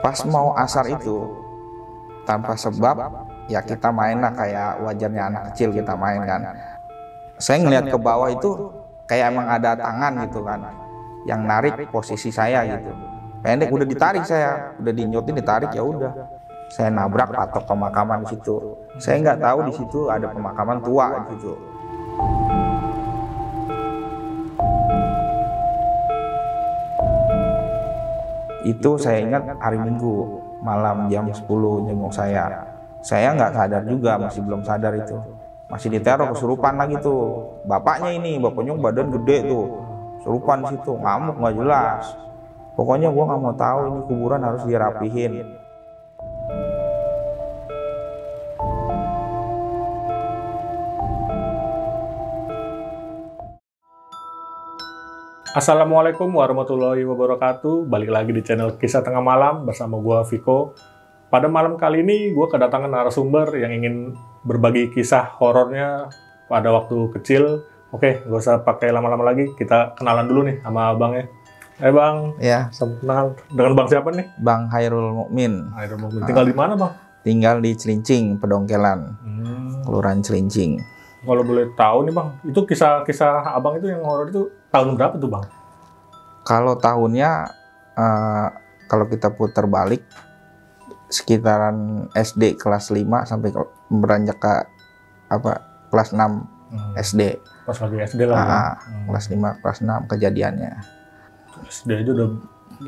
Pas mau asar itu, tanpa sebab, ya kita main lah kayak wajarnya anak kecil kita main kan. Saya ngelihat ke bawah itu kayak emang ada tangan gitu kan, yang narik posisi saya gitu. Pendek udah ditarik, saya udah diinjotin, ditarik, ya udah. Saya nabrak patok pemakaman di situ. Saya nggak tahu di situ ada pemakaman tua gitu. Itu saya ingat hari Minggu malam jam 10 jenguk saya. Saya nggak sadar juga, masih belum sadar itu. Masih diteror, kesurupan lagi tuh. Bapaknya bapaknya badan gede tuh. Kesurupan di situ, ngamuk nggak jelas. Pokoknya gua nggak mau tahu, ini kuburan harus dirapihin. Assalamualaikum warahmatullahi wabarakatuh. Balik lagi di channel Kisah Tengah Malam bersama gua Viko. Pada malam kali ini gua kedatangan narasumber yang ingin berbagi kisah horornya pada waktu kecil. Oke, gak usah pakai lama-lama lagi. Kita kenalan dulu nih sama abangnya. Bang. Ya. Kenal dengan bang siapa nih? Bang Hairul Mukmin. Hairul Mukmin. Tinggal di mana bang? Tinggal di Cilincing, Pedongkelan, Kelurahan Cilincing. Kalau boleh tahu nih bang, itu kisah abang itu yang horor itu tahun berapa tuh bang? Kalau tahunnya, kalau kita putar balik, sekitaran SD kelas 5 sampai beranjak ke kelas 6 SD. Pas lagi SD lah. Kelas 5, kelas 6 kejadiannya. SD aja udah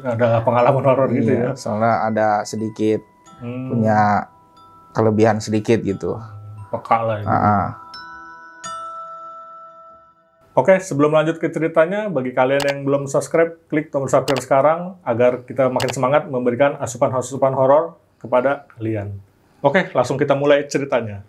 ada pengalaman horor gitu ya? Soalnya ada sedikit, punya kelebihan sedikit gitu. Peka lah ya. Oke, sebelum lanjut ke ceritanya, bagi kalian yang belum subscribe, klik tombol subscribe sekarang agar kita makin semangat memberikan asupan-asupan horor kepada kalian. Oke, langsung kita mulai ceritanya.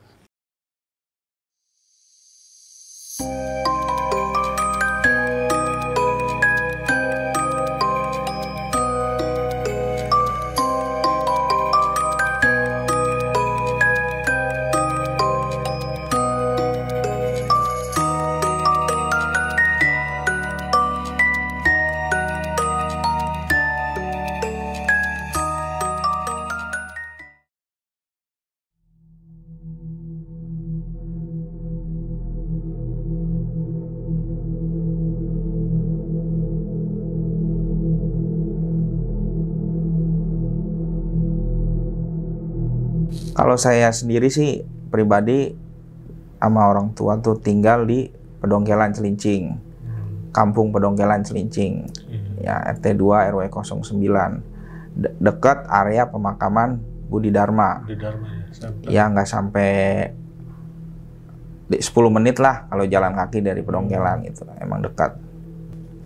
Kalau saya sendiri sih pribadi sama orang tua tuh tinggal di Pedongkelan Cilincing, Kampung Pedongkelan Cilincing, ya RT 2 RW 09, dekat area pemakaman Budi Dharma. Ya nggak sampai 10 menit lah kalau jalan kaki dari Pedongkelan gitu, emang dekat.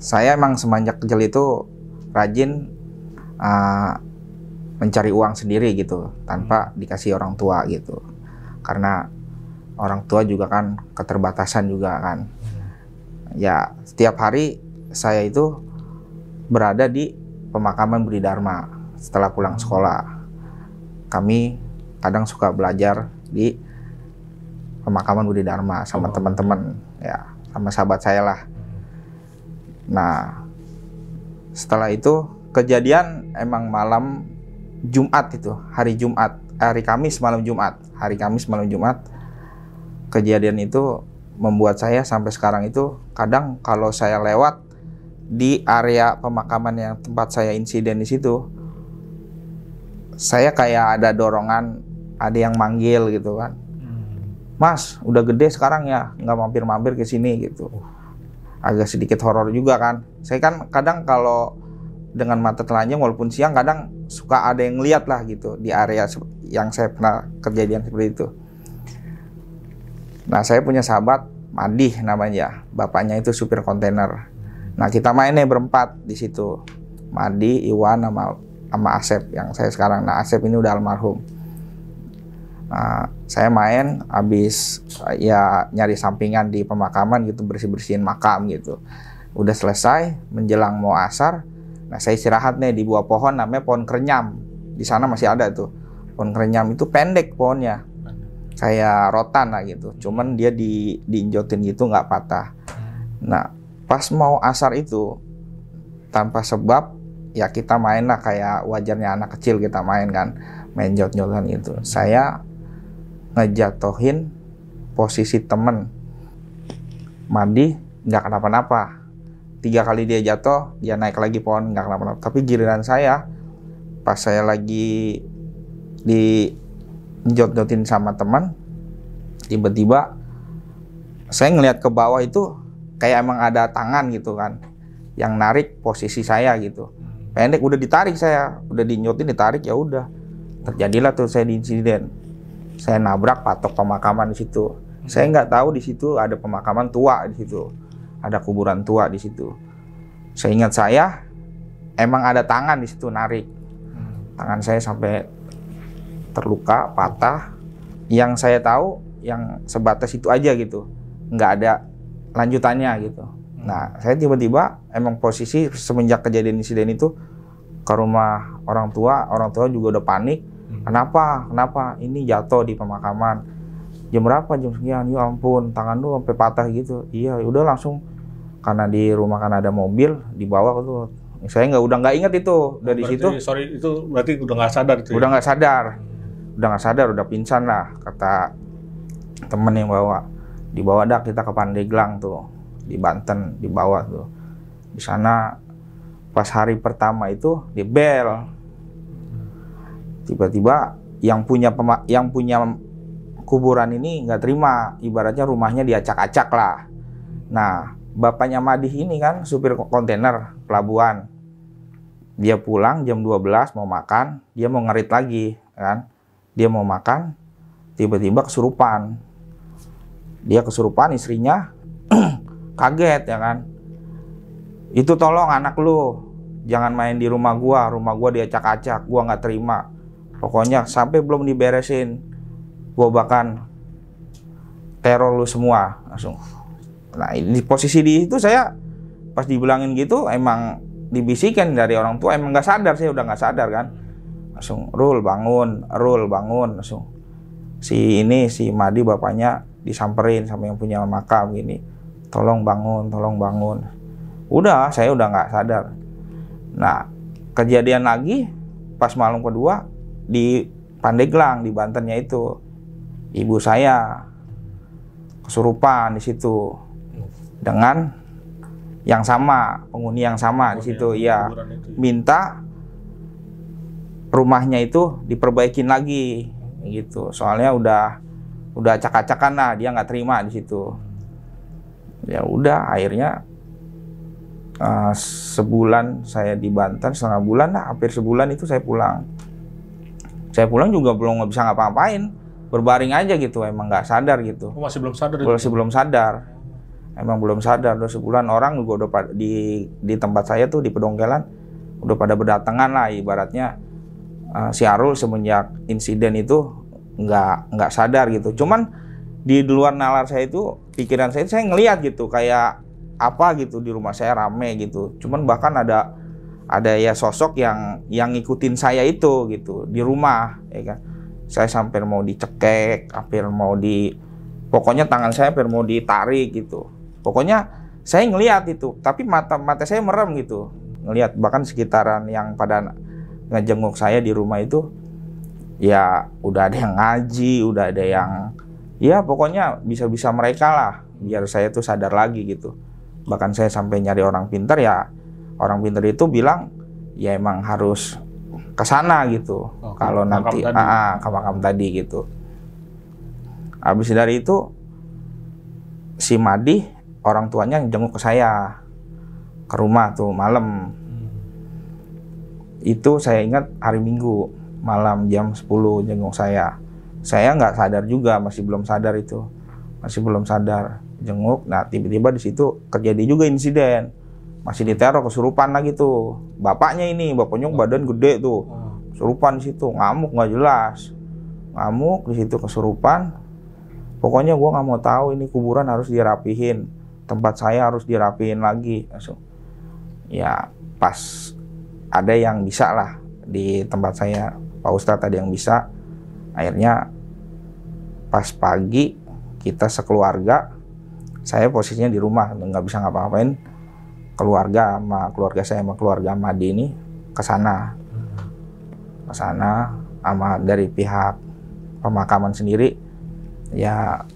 Saya emang semenjak kecil itu rajin mencari uang sendiri gitu, tanpa dikasih orang tua gitu. Karena orang tua juga kan keterbatasan juga kan. Ya setiap hari saya itu berada di pemakaman Budi Dharma setelah pulang sekolah. Kami kadang suka belajar di pemakaman Budi Dharma sama teman-teman, ya sama sahabat saya lah. Nah setelah itu kejadian emang malam Jumat itu, hari Kamis malam Jumat, kejadian itu membuat saya sampai sekarang itu kadang kalau saya lewat di area pemakaman yang tempat saya insiden di situ, saya kayak ada dorongan, ada yang manggil gitu kan, Mas udah gede sekarang ya, nggak mampir-mampir ke sini gitu. Agak sedikit horor juga kan. Saya kan kadang kalau dengan mata telanjang walaupun siang kadang suka ada yang lihat lah gitu di area yang saya pernah kejadian seperti itu. Nah saya punya sahabat Madih namanya, bapaknya itu supir kontainer. Nah kita mainnya berempat di situ, Madi, Iwan sama Asep yang saya sekarang. Nah Asep ini udah almarhum. Nah saya main habis ya nyari sampingan di pemakaman gitu, bersih-bersihin makam gitu. Udah selesai menjelang mau asar. Nah saya istirahat nih di bawah pohon namanya pohon kerenyam. Di sana masih ada tuh pohon kerenyam, itu pendek pohonnya, kayak rotan lah gitu. Cuman dia diinjotin gitu nggak patah. Nah pas mau asar itu tanpa sebab ya kita main lah kayak wajarnya anak kecil kita main kan, main jot-jotan gitu. Saya ngejatohin posisi temen Madi, nggak kenapa-napa. 3 kali dia jatuh, dia naik lagi pohon, nggak kenapa-napa. Tapi giliran saya, pas saya lagi di jot-jotin sama teman, tiba-tiba saya ngelihat ke bawah itu kayak emang ada tangan gitu kan, yang narik posisi saya gitu. Pendek, udah ditarik saya, udah dinyotin, ditarik, ya udah. Terjadilah tuh saya di insiden. Saya nabrak patok pemakaman di situ. Saya nggak tahu di situ ada pemakaman tua di situ. Ada kuburan tua di situ. Seingat saya, emang ada tangan di situ narik. Tangan saya sampai terluka, patah. Yang saya tahu, yang sebatas itu aja gitu. Nggak ada lanjutannya gitu. Nah, saya tiba-tiba emang posisi semenjak kejadian insiden itu ke rumah orang tua juga udah panik. Kenapa? Ini jatuh di pemakaman. Jam berapa? Jam sekian. Ya ampun, tangan lu sampai patah gitu. Iya, udah langsung, karena di rumah kan ada mobil, dibawa tuh. Saya udah nggak inget itu dari situ. Sorry, itu berarti udah nggak sadar itu. Udah nggak sadar, udah pingsan lah kata temen yang bawa. Dibawa dah kita ke Pandeglang tuh, di Banten, dibawa tuh. Di sana pas hari pertama itu dibel. Tiba-tiba yang punya kuburan ini nggak terima, ibaratnya rumahnya diacak-acak lah. Nah, bapaknya Madih ini kan supir kontainer pelabuhan. Dia pulang jam 12 mau makan, dia mau ngerit lagi kan. Dia mau makan, tiba-tiba kesurupan. Dia kesurupan, istrinya kaget ya kan. Itu tolong anak lu jangan main di rumah gua diacak-acak, gua nggak terima. Pokoknya sampai belum diberesin, gua bahkan teror lu semua langsung. Nah, di posisi di itu saya pas dibilangin gitu emang dibisikin dari orang tua, emang nggak sadar, saya udah nggak sadar kan. Langsung, Rul bangun, langsung. Si Madi bapaknya disamperin sama yang punya makam gini. Tolong bangun. Udah, saya udah nggak sadar. Nah, kejadian lagi pas malam kedua di Pandeglang di Bantennya itu, ibu saya kesurupan di situ dengan yang sama, penghuni yang sama di situ ya, minta rumahnya itu diperbaikin lagi gitu. Soalnya udah acak-acakan lah, dia nggak terima di situ. Ya udah, akhirnya sebulan saya di Banten, setengah bulan lah, hampir sebulan itu saya pulang. Saya pulang juga belum bisa ngapa-ngapain, berbaring aja gitu, emang nggak sadar gitu. Oh, masih belum sadar? Masih belum sadar. Emang belum sadar, udah sebulan. Orang juga udah di tempat saya tuh di Pedongkelan udah pada berdatangan lah, ibaratnya si Arul semenjak insiden itu nggak sadar gitu. Cuman di luar nalar saya itu, pikiran saya ngelihat gitu kayak apa gitu di rumah saya rame gitu. Cuman bahkan ada ya sosok yang ngikutin saya itu gitu di rumah ya kan. Saya sampai mau dicekek, pokoknya tangan saya hampir mau ditarik gitu. Pokoknya saya ngelihat itu, tapi mata saya merem gitu. Ngelihat, bahkan sekitaran yang pada ngejenguk saya di rumah itu ya udah ada yang ngaji, udah ada yang ya pokoknya bisa-bisa mereka lah biar saya tuh sadar lagi gitu. Bahkan saya sampai nyari orang pintar, ya orang pintar itu bilang ya emang harus ke sana gitu. Kalau nanti ke makam tadi gitu. Habis dari itu si Madi orang tuanya jenguk ke saya ke rumah tuh malam. Itu saya ingat hari Minggu malam jam 10 jenguk saya. Saya nggak sadar juga, masih belum sadar itu. Masih belum sadar jenguk. Nah, tiba-tiba di situ terjadi juga insiden. Masih diteror, kesurupan lagi tuh. Bapaknya badan gede tuh. Kesurupan di situ, ngamuk nggak jelas. Ngamuk di situ kesurupan. Pokoknya gua nggak mau tahu, ini kuburan harus dirapihin. Tempat saya harus dirapihin lagi. Langsung. Ya, pas ada yang bisa lah di tempat saya. Pak Ustadz ada yang bisa. Akhirnya pas pagi kita sekeluarga, saya posisinya di rumah, nggak bisa ngapa-ngapain. Keluarga saya sama keluarga Madi ini ke sana sama dari pihak pemakaman sendiri ya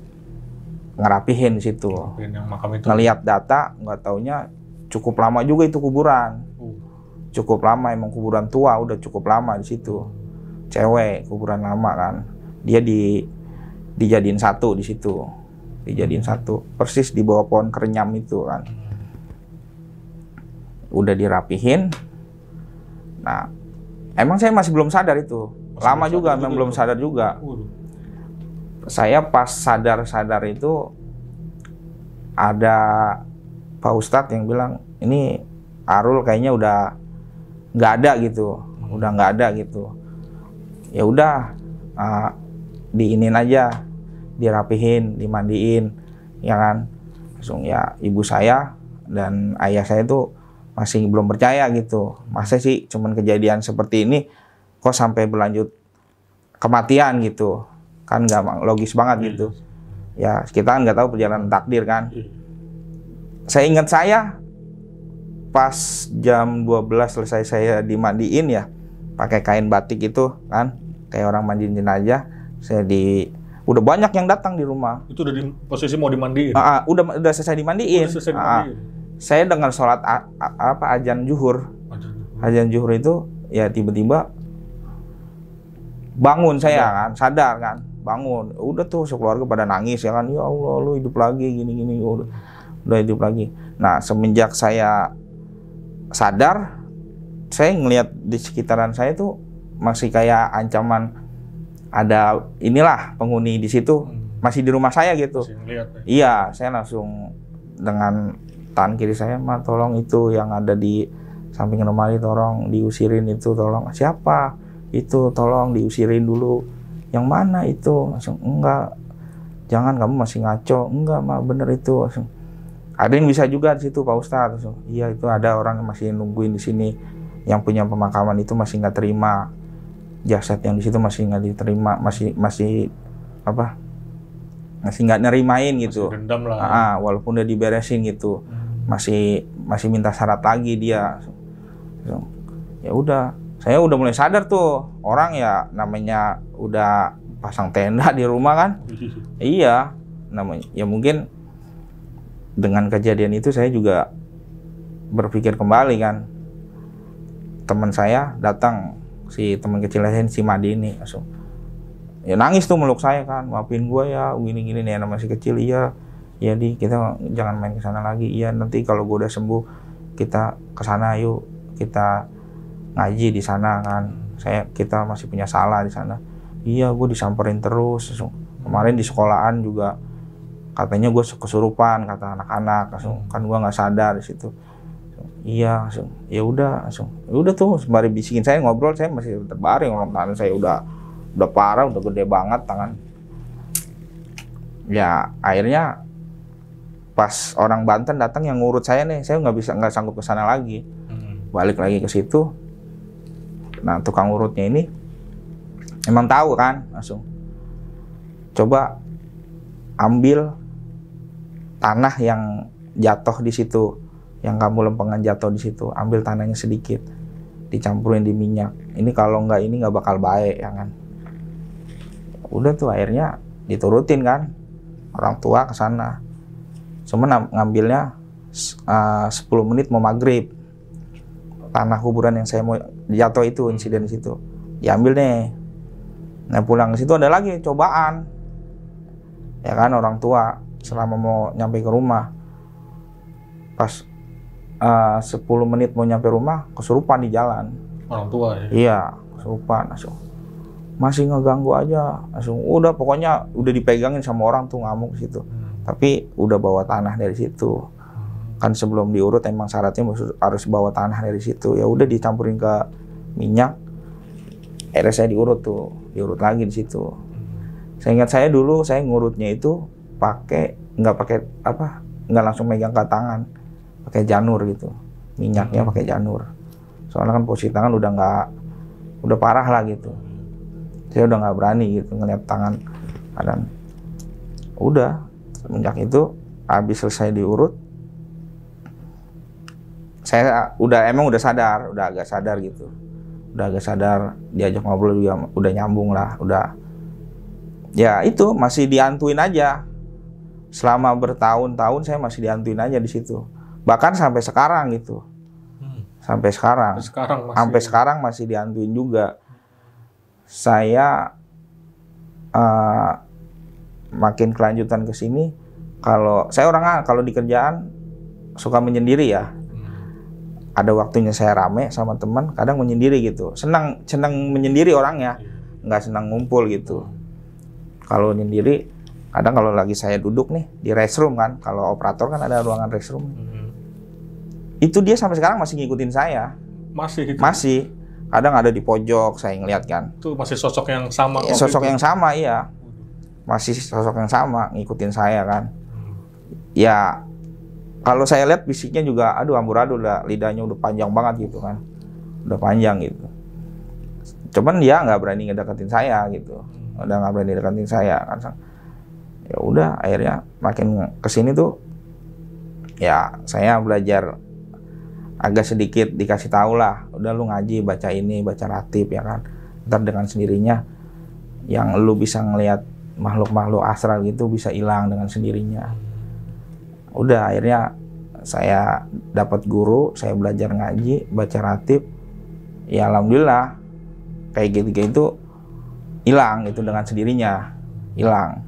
ngerapihin di situ. Yang makam itu. Ngelihat data nggak taunya cukup lama juga itu kuburan. Cukup lama, emang kuburan tua, udah cukup lama di situ. Cewek, kuburan lama kan. Dia dijadiin satu di situ. Dijadiin satu, persis di bawah pohon kerenyam itu kan. Udah dirapihin. Nah, emang saya masih belum sadar itu. Lama juga, memang belum sadar juga. Saya pas sadar itu ada Pak Ustadz yang bilang, ini Arul kayaknya udah nggak ada gitu, ya udah diinin aja, dirapihin, dimandiin, ya kan. Langsung ya ibu saya dan ayah saya tuh masih belum percaya gitu, masa sih cuman kejadian seperti ini kok sampai berlanjut kematian gitu, kan nggak logis banget gitu. Ya kita kan nggak tahu perjalanan takdir kan. Saya ingat pas jam 12 selesai saya dimandiin ya, pakai kain batik itu kan, kayak orang mandiin jenazah. Udah banyak yang datang di rumah. Itu udah di posisi mau dimandiin? Udah selesai dimandiin. Saya dengar sholat azan zuhur. Azan zuhur itu ya tiba-tiba bangun saya kan, sadar kan, bangun. Udah tuh sekeluarga pada nangis ya kan, ya Allah lu hidup lagi gini-gini, udah hidup lagi. Nah semenjak saya sadar, saya ngelihat di sekitaran saya tuh masih kayak ancaman ada inilah penghuni di situ, masih di rumah saya gitu. Iya, saya langsung dengan tangan kiri saya, "Ma, tolong itu yang ada di samping rumah ini tolong diusirin itu, tolong." "Siapa?" "Itu, tolong diusirin dulu." "Yang mana itu?" Langsung, "Enggak, jangan, kamu masih ngaco." "Enggak, Ma, bener itu." Langsung, "Ada yang bisa juga di situ, Pak Ustadz." "Iya, itu ada orang yang masih nungguin di sini, yang punya pemakaman itu masih nggak terima jasad yang di situ, masih nggak diterima, masih nggak nerimain gitu." Masih dendam lah. Walaupun udah diberesin gitu, masih minta syarat lagi dia. Ya udah, saya udah mulai sadar tuh, orang ya namanya udah pasang tenda di rumah kan. Iya, namanya ya mungkin. Dengan kejadian itu saya juga berpikir kembali kan. Teman saya datang, si teman kecil saya, si Madi ini, langsung ya nangis tuh meluk saya kan, "Maafin gue ya, gini-gini nih, nama si kecil." "Iya, ya di kita jangan main kesana lagi. Iya, nanti kalau gue udah sembuh kita kesana yuk, kita ngaji di sana kan. Kita masih punya salah di sana." "Iya, gue disamperin terus. Kemarin di sekolahan juga katanya gue kesurupan," kata anak-anak. Kan gue nggak sadar di situ. "Iya." Ya udah tuh sembari bisikin saya ngobrol, saya masih terbaring, orang tangan saya udah parah, udah gede banget tangan. Ya akhirnya pas orang Banten datang yang ngurut saya nih, saya nggak sanggup ke sana lagi. Balik lagi ke situ. Nah tukang urutnya ini emang tahu kan, langsung coba ambil tanah yang jatuh di situ, yang kamu lempengan jatuh di situ, ambil tanahnya sedikit, dicampurin di minyak. Ini kalau nggak ini nggak bakal baik ya kan. Udah tuh akhirnya diturutin kan, orang tua ke sana. Cuma ngambilnya 10 menit mau maghrib. Tanah kuburan yang saya mau jatuh itu, insiden di situ, diambil nih. Nah pulang ke situ ada lagi cobaan, ya kan, orang tua. Selama mau nyampe ke rumah, pas 10 menit mau nyampe rumah, kesurupan di jalan. Orang tua ya? Iya, kesurupan. Langsung, "Masih ngeganggu aja." Langsung, udah pokoknya udah dipegangin sama orang tuh, ngamuk situ. Tapi udah bawa tanah dari situ. Kan sebelum diurut emang syaratnya harus bawa tanah dari situ. Ya udah dicampurin ke minyak. Akhirnya saya diurut lagi di situ. Saya ingat saya dulu saya ngurutnya itu nggak langsung megang ke tangan, pakai janur gitu, minyaknya pakai janur. Soalnya kan posisi tangan udah parah lah gitu. Saya udah nggak berani gitu ngeliat tangan kanan. Udah semenjak itu habis selesai diurut, saya emang udah sadar, udah agak sadar gitu. Udah agak sadar, diajak ngobrol juga udah nyambung lah, udah. Ya itu masih diantuin aja. Selama bertahun-tahun saya masih diantuin aja di situ. Bahkan sampai sekarang gitu. Sampai sekarang. Sampai sekarang masih diantuin juga. Saya makin kelanjutan ke sini, kalau saya kalau di kerjaan suka menyendiri ya. Ada waktunya saya rame sama teman, kadang menyendiri gitu. Senang menyendiri orangnya, nggak senang ngumpul gitu. Kalau menyendiri, kadang kalau lagi saya duduk nih di restroom kan, kalau operator kan ada ruangan restroom. Itu dia sampai sekarang masih ngikutin saya. Masih. Masih. Kadang ada di pojok, saya ngeliat kan. Itu masih sosok yang sama. Ya, sosok yang sama, iya. Masih sosok yang sama, ngikutin saya kan. Ya, kalau saya lihat fisiknya juga, aduh amburadul, lidahnya udah panjang banget gitu kan. Udah panjang gitu. Cuman dia nggak berani ngedeketin saya gitu. Udah nggak berani deketin saya kan. Ya udah, akhirnya makin kesini tuh, ya saya belajar agak sedikit dikasih tahu lah. Udah lu ngaji, baca ini, baca ratib ya kan. Ntar dengan sendirinya, yang lu bisa ngelihat makhluk-makhluk astral gitu bisa hilang dengan sendirinya. Udah akhirnya saya dapat guru, saya belajar ngaji, baca ratib. Ya alhamdulillah kayak gitu hilang itu dengan sendirinya, hilang.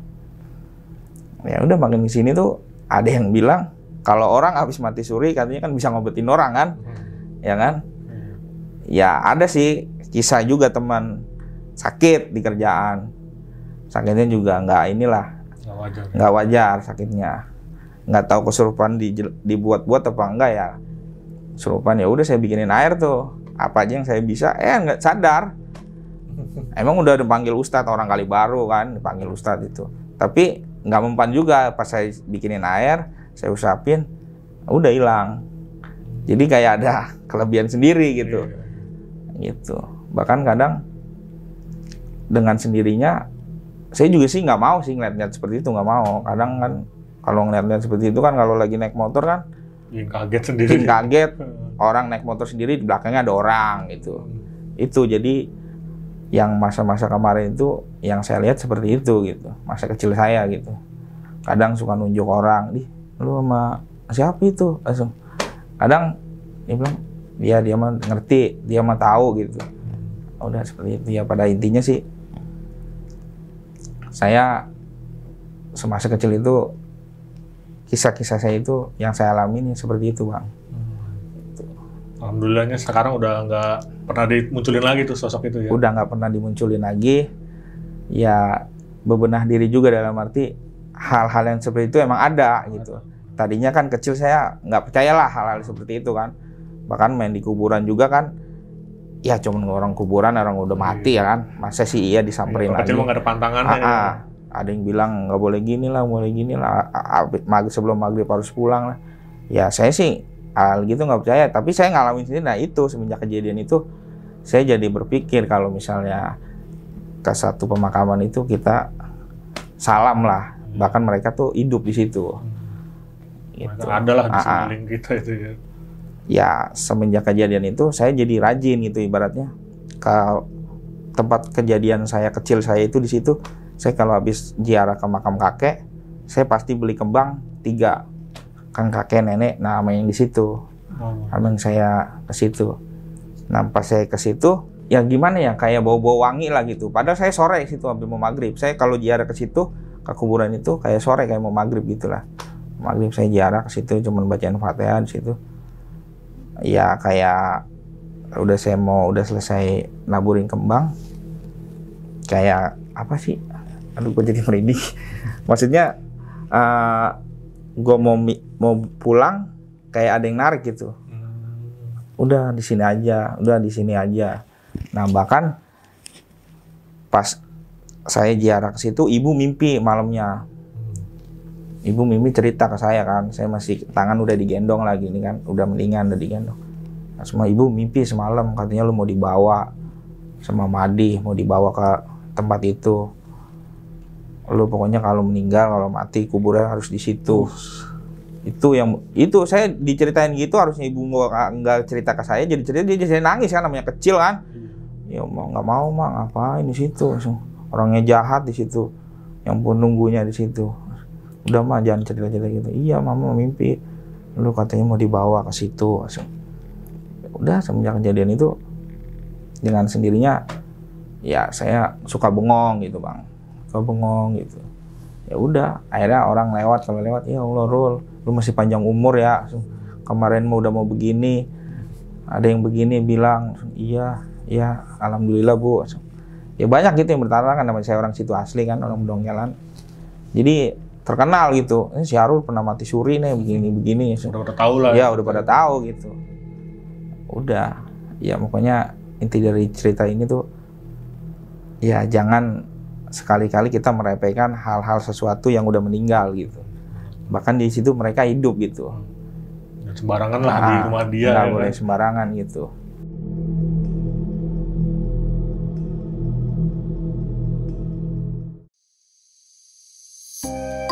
Ya udah makin di sini tuh ada yang bilang kalau orang habis mati suri katanya kan bisa ngobatin orang kan. Ya kan? Ya ada sih kisah juga teman sakit di kerjaan. Sakitnya juga nggak wajar sakitnya. Nggak tahu kesurupan dibuat-buat apa enggak ya. Kesurupan ya udah saya bikinin air tuh. Apa aja yang saya bisa, nggak sadar. Emang udah dipanggil ustadz, orang kali baru kan, dipanggil ustadz itu. Tapi nggak mempan juga, pas saya bikinin air, saya usapin, udah hilang. Jadi kayak ada kelebihan sendiri gitu. Gitu. Bahkan kadang dengan sendirinya, saya juga sih nggak mau sih ngeliat-ngeliat seperti itu, nggak mau. Kadang kan kalau ngeliat-ngeliat seperti itu kan, kalau lagi naik motor kan, bikin kaget sendiri. Bikin kaget, orang naik motor sendiri, di belakangnya ada orang gitu. Itu jadi yang masa-masa kemarin itu yang saya lihat seperti itu gitu. Masa kecil saya gitu. Kadang suka nunjuk orang, lu sama siapa itu? Langsung. Kadang dia bilang, dia mah ngerti, dia mah tahu gitu. Udah seperti itu ya, pada intinya sih saya semasa kecil itu, kisah-kisah saya itu yang saya alami seperti itu, Bang. Alhamdulillahnya sekarang udah nggak pernah dimunculin lagi tuh sosok itu ya? Udah nggak pernah dimunculin lagi. Ya bebenah diri juga dalam arti hal-hal yang seperti itu emang ada gitu. Tadinya kan kecil saya nggak percayalah hal-hal seperti itu kan. Bahkan main di kuburan juga kan, ya cuman orang kuburan, orang udah mati ya kan. Masa sih iya disamperin lagi. Kecil mah nggak ada pantangannya. Ada yang bilang nggak boleh gini lah, sebelum maghrib harus pulang lah. Ya saya sih hal gitu nggak percaya, tapi saya ngalamin sendiri. Nah itu semenjak kejadian itu saya jadi berpikir kalau misalnya ke satu pemakaman itu kita salam lah, bahkan mereka tuh hidup di situ. Gitu. Ada lah di sekeliling kita itu ya. Ya semenjak kejadian itu saya jadi rajin gitu, ibaratnya ke tempat kejadian saya kecil saya itu di situ. Saya kalau habis ziarah ke makam kakek, saya pasti beli kembang 3. Kan kakek nenek, nah main di situ. Abang saya ke situ. Nah pas saya ke situ, ya gimana ya, kayak bau-bau wangi lah gitu. Padahal saya sore situ habis mau maghrib. Saya kalau ziarah ke situ, ke kuburan itu kayak sore, kayak mau maghrib gitulah. Maghrib saya ziarah ke situ, cuman bacain Fatihah di situ. Ya kayak udah selesai naburin kembang. Kayak apa sih? Aduh, gue jadi merinding. Maksudnya gue mau pulang, kayak ada yang narik gitu. Udah di sini aja. Nah bahkan pas saya ziarah ke situ, ibu mimpi malamnya. Ibu mimpi cerita ke saya kan, saya masih tangan udah digendong lagi nih kan, udah mendingan, udah digendong. Nah, semua ibu mimpi semalam katanya lu mau dibawa sama Madi, mau dibawa ke tempat itu. Lu pokoknya kalau meninggal, kalau mati, kuburan harus di situ. Itu saya diceritain gitu, harusnya ibu nggak cerita ke saya, jadi cerita dia jadi nangis kan, namanya kecil kan. Ya mau nggak mau mah ngapain di situ, orangnya jahat di situ, yang penunggunya di situ. Udah mah jangan cerita-cerita gitu. Iya mama mimpi lu katanya mau dibawa ke situ. Udah semenjak kejadian itu dengan sendirinya ya saya suka bengong gitu bang, suka bengong gitu. Ya udah akhirnya orang lewat, kalau lewat ya Allah Rul, lu masih panjang umur ya, kemarin udah mau begini, ada yang begini bilang iya ya alhamdulillah bu. Ya banyak gitu yang bertaruhan, namanya saya orang situ asli kan, orang Bedongjalan, jadi terkenal gitu. Ini si Harul pernah mati suri nih begini udah tahu lah ya, udah pada tahu gitu. Udah ya pokoknya inti dari cerita ini tuh ya jangan sekali-kali kita meremehkan hal-hal sesuatu yang udah meninggal gitu. Bahkan di situ mereka hidup gitu. Sembarangan lah di rumah dia. Nggak boleh sembarangan gitu.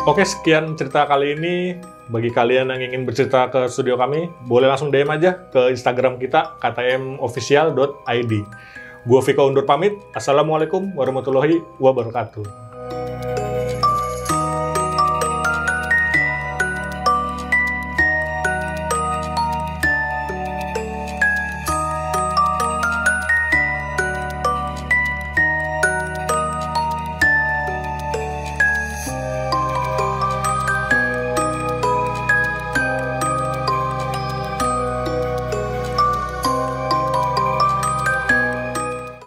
Oke, sekian cerita kali ini. Bagi kalian yang ingin bercerita ke studio kami, boleh langsung DM aja ke Instagram kita, ktmofficial.id. Gua Viko undur pamit. Assalamualaikum warahmatullahi wabarakatuh.